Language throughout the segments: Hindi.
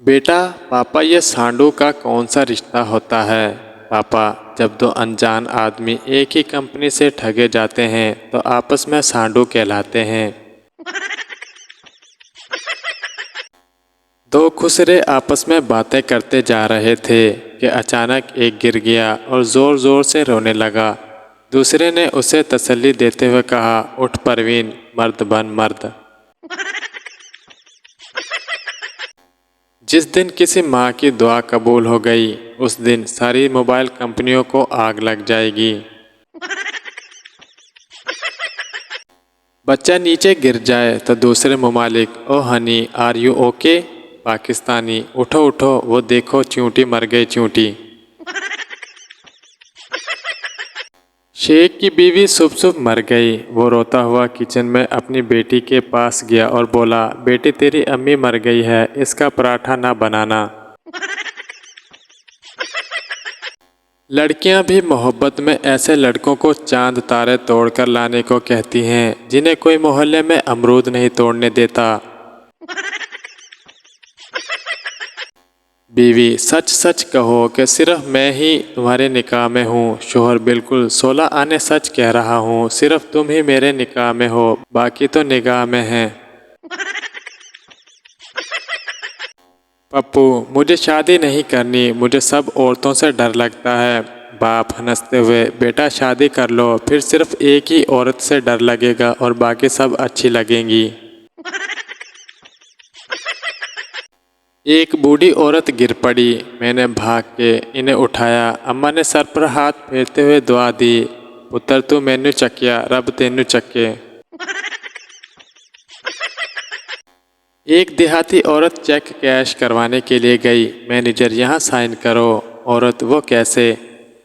बेटा, पापा ये सांडों का कौन सा रिश्ता होता है? पापा, जब दो अनजान आदमी एक ही कंपनी से ठगे जाते हैं तो आपस में सांडू कहलाते हैं। दो खुसरे आपस में बातें करते जा रहे थे कि अचानक एक गिर गया और ज़ोर ज़ोर से रोने लगा। दूसरे ने उसे तसल्ली देते हुए कहा, उठ परवीन, मर्द बन मर्द। जिस दिन किसी माँ की दुआ कबूल हो गई, उस दिन सारी मोबाइल कंपनियों को आग लग जाएगी। बच्चा नीचे गिर जाए तो दूसरे ममालिक, oh honey, are you okay? Pakistani, उठो उठो, वो देखो चींटी मर गई चींटी। शेख की बीवी शुभ शुभ मर गई। वो रोता हुआ किचन में अपनी बेटी के पास गया और बोला, बेटी तेरी अम्मी मर गई है, इसका पराठा ना बनाना। लड़कियां भी मोहब्बत में ऐसे लड़कों को चांद तारे तोड़कर लाने को कहती हैं जिन्हें कोई मोहल्ले में अमरूद नहीं तोड़ने देता। बीवी, सच सच कहो कि सिर्फ मैं ही तुम्हारे निकाह में हूँ। शोहर, बिल्कुल 16 आने सच कह रहा हूँ, सिर्फ तुम ही मेरे निकाह में हो, बाकी तो निगाह में हैं। पप्पू, मुझे शादी नहीं करनी, मुझे सब औरतों से डर लगता है। बाप हंसते हुए, बेटा शादी कर लो, फिर सिर्फ एक ही औरत से डर लगेगा और बाकी सब अच्छी लगेंगी। एक बूढ़ी औरत गिर पड़ी। मैंने भाग के इन्हें उठाया। अम्मा ने सर पर हाथ फेरते हुए दुआ दी, पुत्र तू मैनू चकिया, रब तेनू चके। एक देहाती औरत चेक कैश करवाने के लिए गई। मैनेजर, यहाँ साइन करो। औरत, वो कैसे?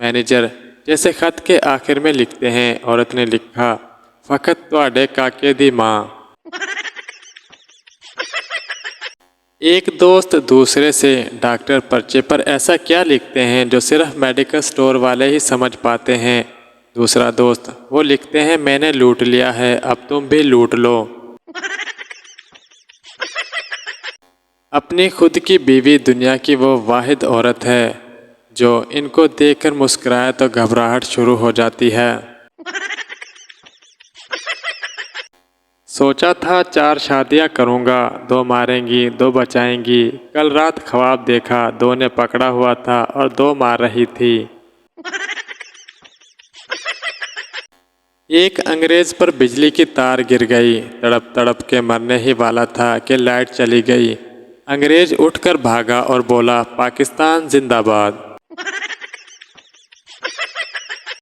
मैनेजर, जैसे खत के आखिर में लिखते हैं। औरत ने लिखा, फकत तुहाडे काके दी माँ। एक दोस्त दूसरे से, डॉक्टर पर्चे पर ऐसा क्या लिखते हैं जो सिर्फ मेडिकल स्टोर वाले ही समझ पाते हैं? दूसरा दोस्त, वो लिखते हैं, मैंने लूट लिया है, अब तुम भी लूट लो। अपनी खुद की बीवी दुनिया की वो वाहिद औरत है जो इनको देखकर मुस्कुराए तो घबराहट शुरू हो जाती है। सोचा था 4 शादियां करूंगा, 2 मारेंगी 2 बचाएंगी। कल रात ख्वाब देखा, 2 ने पकड़ा हुआ था और 2 मार रही थी। एक अंग्रेज पर बिजली की तार गिर गई। तड़प तड़प के मरने ही वाला था कि लाइट चली गई। अंग्रेज उठकर भागा और बोला, पाकिस्तान जिंदाबाद।